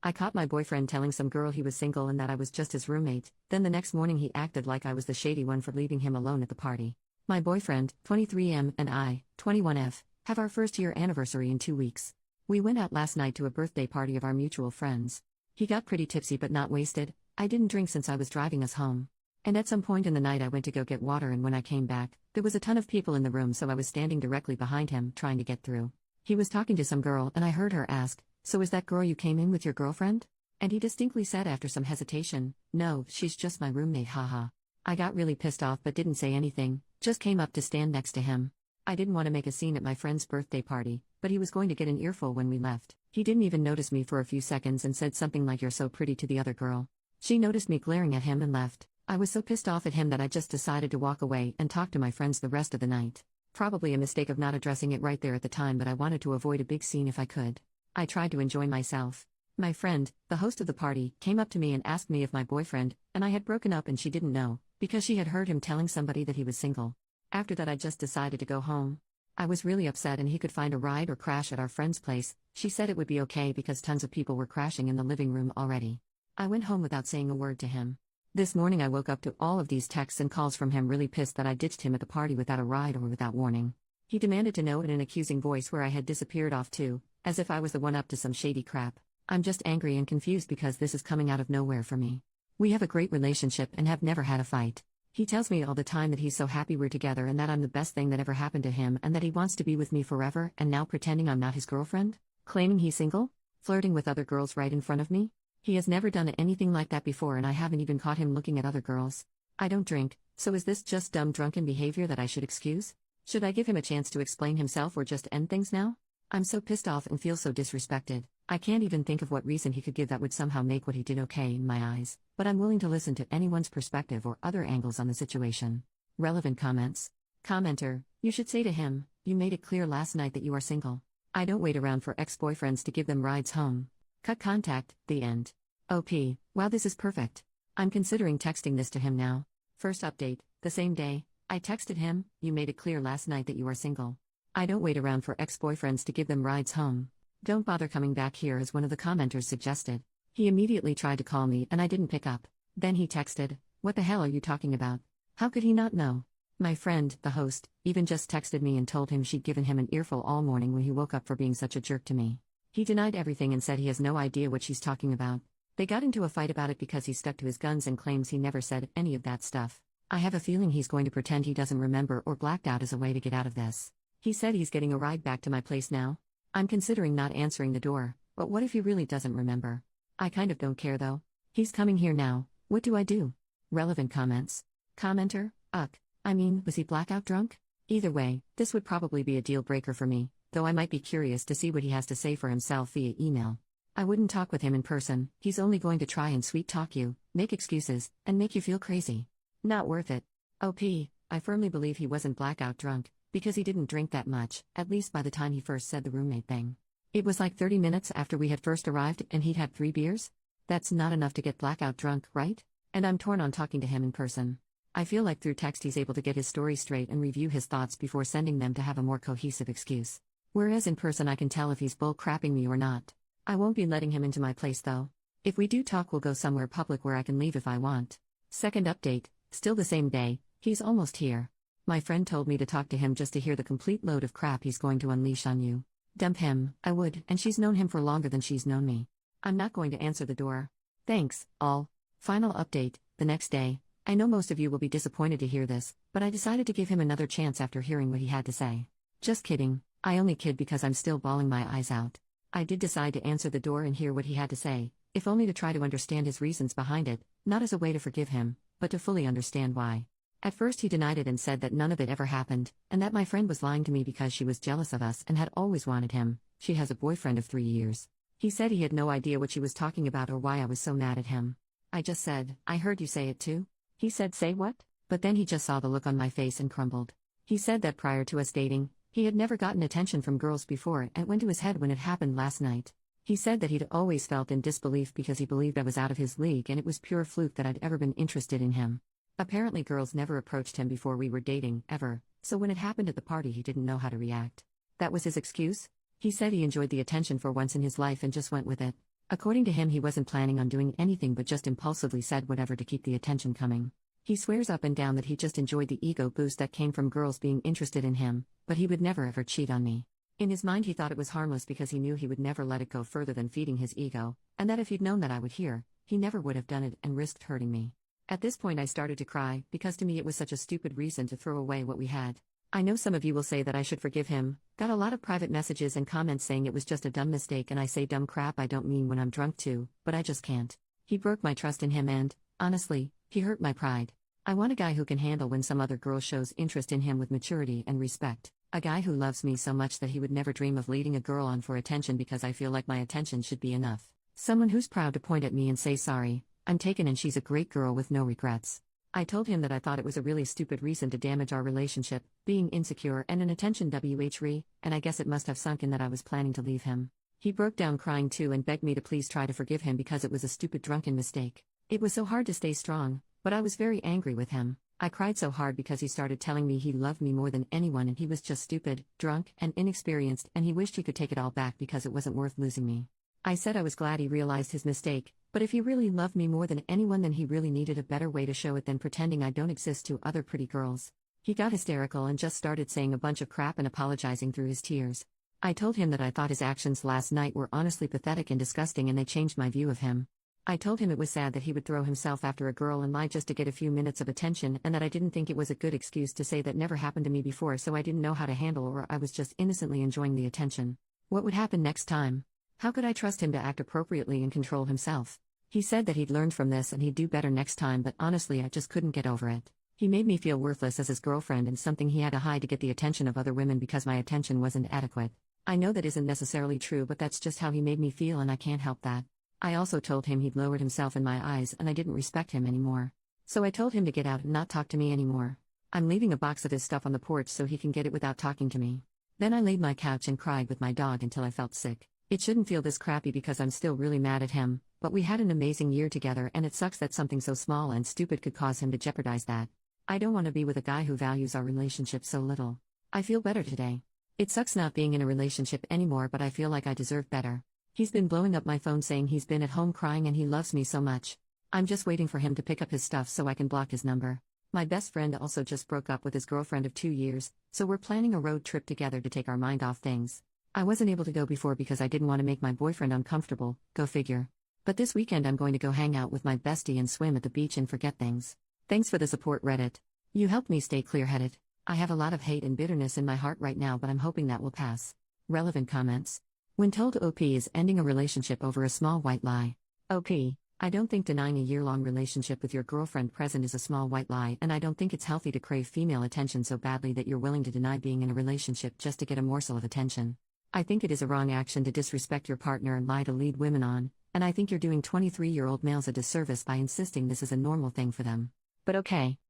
I caught my boyfriend telling some girl he was single and that I was just his roommate. Then the next morning he acted like I was the shady one for leaving him alone at the party. My boyfriend, 23M, and I, 21F, have our first year anniversary in 2 weeks. We went out last night to a birthday party of our mutual friends. He got pretty tipsy but not wasted. I didn't drink since I was driving us home. And at some point in the night I went to go get water, and when I came back, there was a ton of people in the room, so I was standing directly behind him, trying to get through. He was talking to some girl and I heard her ask, "So is that girl you came in with your girlfriend?" And he distinctly said after some hesitation, "No, she's just my roommate, haha." I got really pissed off but didn't say anything, just came up to stand next to him. I didn't want to make a scene at my friend's birthday party, but he was going to get an earful when we left. He didn't even notice me for a few seconds and said something like, "You're so pretty," to the other girl. She noticed me glaring at him and left. I was so pissed off at him that I just decided to walk away and talk to my friends the rest of the night. Probably a mistake of not addressing it right there at the time, but I wanted to avoid a big scene if I could. I tried to enjoy myself. My friend, the host of the party, came up to me and asked me if my boyfriend and I had broken up, and she didn't know, because she had heard him telling somebody that he was single. After that I just decided to go home. I was really upset and he could find a ride or crash at our friend's place. She said it would be okay because tons of people were crashing in the living room already. I went home without saying a word to him. This morning I woke up to all of these texts and calls from him, really pissed that I ditched him at the party without a ride or without warning. He demanded to know in an accusing voice where I had disappeared off to, as if I was the one up to some shady crap. I'm just angry and confused because this is coming out of nowhere for me. We have a great relationship and have never had a fight. He tells me all the time that he's so happy we're together and that I'm the best thing that ever happened to him and that he wants to be with me forever, and now pretending I'm not his girlfriend? Claiming he's single? Flirting with other girls right in front of me? He has never done anything like that before, and I haven't even caught him looking at other girls. I don't drink, so is this just dumb drunken behavior that I should excuse? Should I give him a chance to explain himself or just end things now? I'm so pissed off and feel so disrespected. I can't even think of what reason he could give that would somehow make what he did okay in my eyes, but I'm willing to listen to anyone's perspective or other angles on the situation. Relevant comments. Commenter, you should say to him, "You made it clear last night that you are single. I don't wait around for ex-boyfriends to give them rides home. Cut contact, the end." OP, wow, this is perfect. I'm considering texting this to him now. First update, the same day, I texted him, "You made it clear last night that you are single. I don't wait around for ex-boyfriends to give them rides home. Don't bother coming back here," as one of the commenters suggested. He immediately tried to call me and I didn't pick up. Then he texted, "What the hell are you talking about?" How could he not know? My friend, the host, even just texted me and told him she'd given him an earful all morning when he woke up for being such a jerk to me. He denied everything and said he has no idea what she's talking about. They got into a fight about it because he stuck to his guns and claims he never said any of that stuff. I have a feeling he's going to pretend he doesn't remember or blacked out as a way to get out of this. He said he's getting a ride back to my place now. I'm considering not answering the door, but what if he really doesn't remember? I kind of don't care though. He's coming here now, what do I do? Relevant comments. Commenter, was he blackout drunk? Either way, this would probably be a deal breaker for me, though I might be curious to see what he has to say for himself via email. I wouldn't talk with him in person. He's only going to try and sweet talk you, make excuses, and make you feel crazy. Not worth it. OP, I firmly believe he wasn't blackout drunk, because he didn't drink that much, at least by the time he first said the roommate thing. It was like 30 minutes after we had first arrived and he'd had 3 beers? That's not enough to get blackout drunk, right? And I'm torn on talking to him in person. I feel like through text he's able to get his story straight and review his thoughts before sending them to have a more cohesive excuse. Whereas in person I can tell if he's bull-crapping me or not. I won't be letting him into my place though. If we do talk, we'll go somewhere public where I can leave if I want. Second update, still the same day, he's almost here. My friend told me to talk to him just to hear the complete load of crap he's going to unleash on you. Dump him, I would, and she's known him for longer than she's known me. I'm not going to answer the door. Thanks, all. Final update, the next day. I know most of you will be disappointed to hear this, but I decided to give him another chance after hearing what he had to say. Just kidding, I only kid because I'm still bawling my eyes out. I did decide to answer the door and hear what he had to say, if only to try to understand his reasons behind it, not as a way to forgive him, but to fully understand why. At first he denied it and said that none of it ever happened, and that my friend was lying to me because she was jealous of us and had always wanted him. She has a boyfriend of 3 years. He said he had no idea what she was talking about or why I was so mad at him. I just said, "I heard you say it too." He said, "Say what?" But then he just saw the look on my face and crumbled. He said that prior to us dating, he had never gotten attention from girls before, and it went to his head when it happened last night. He said that he'd always felt in disbelief because he believed I was out of his league and it was pure fluke that I'd ever been interested in him. Apparently girls never approached him before we were dating, ever, so when it happened at the party he didn't know how to react. That was his excuse? He said he enjoyed the attention for once in his life and just went with it. According to him, he wasn't planning on doing anything but just impulsively said whatever to keep the attention coming. He swears up and down that he just enjoyed the ego boost that came from girls being interested in him, but he would never ever cheat on me. In his mind, he thought it was harmless because he knew he would never let it go further than feeding his ego, and that if he'd known that I would hear, he never would have done it and risked hurting me. At this point I started to cry, because to me it was such a stupid reason to throw away what we had. I know some of you will say that I should forgive him. Got a lot of private messages and comments saying it was just a dumb mistake, and I say dumb crap I don't mean when I'm drunk too, but I just can't. He broke my trust in him and, honestly, he hurt my pride. I want a guy who can handle when some other girl shows interest in him with maturity and respect. A guy who loves me so much that he would never dream of leading a girl on for attention because I feel like my attention should be enough. Someone who's proud to point at me and say sorry, I'm taken and she's a great girl with no regrets. I told him that I thought it was a really stupid reason to damage our relationship, being insecure and an attention whore, and I guess it must have sunk in that I was planning to leave him. He broke down crying too and begged me to please try to forgive him because it was a stupid drunken mistake. It was so hard to stay strong, but I was very angry with him. I cried so hard because he started telling me he loved me more than anyone and he was just stupid, drunk, and inexperienced, and he wished he could take it all back because it wasn't worth losing me. I said I was glad he realized his mistake, but if he really loved me more than anyone, then he really needed a better way to show it than pretending I don't exist to other pretty girls. He got hysterical and just started saying a bunch of crap and apologizing through his tears. I told him that I thought his actions last night were honestly pathetic and disgusting, and they changed my view of him. I told him it was sad that he would throw himself after a girl and lie just to get a few minutes of attention, and that I didn't think it was a good excuse to say that never happened to me before, so I didn't know how to handle, or I was just innocently enjoying the attention. What would happen next time? How could I trust him to act appropriately and control himself? He said that he'd learned from this and he'd do better next time, but honestly I just couldn't get over it. He made me feel worthless as his girlfriend and something he had to hide to get the attention of other women because my attention wasn't adequate. I know that isn't necessarily true, but that's just how he made me feel and I can't help that. I also told him he'd lowered himself in my eyes and I didn't respect him anymore. So I told him to get out and not talk to me anymore. I'm leaving a box of his stuff on the porch so he can get it without talking to me. Then I laid my couch and cried with my dog until I felt sick. It shouldn't feel this crappy because I'm still really mad at him, but we had an amazing year together and it sucks that something so small and stupid could cause him to jeopardize that. I don't want to be with a guy who values our relationship so little. I feel better today. It sucks not being in a relationship anymore, but I feel like I deserve better. He's been blowing up my phone saying he's been at home crying and he loves me so much. I'm just waiting for him to pick up his stuff so I can block his number. My best friend also just broke up with his girlfriend of 2 years, so we're planning a road trip together to take our mind off things. I wasn't able to go before because I didn't want to make my boyfriend uncomfortable, go figure. But this weekend I'm going to go hang out with my bestie and swim at the beach and forget things. Thanks for the support, Reddit. You helped me stay clear-headed. I have a lot of hate and bitterness in my heart right now, but I'm hoping that will pass. Relevant comments. When told OP is ending a relationship over a small white lie. OP, I don't think denying a year-long relationship with your girlfriend present is a small white lie, and I don't think it's healthy to crave female attention so badly that you're willing to deny being in a relationship just to get a morsel of attention. I think it is a wrong action to disrespect your partner and lie to lead women on, and I think you're doing 23-year-old males a disservice by insisting this is a normal thing for them. But okay.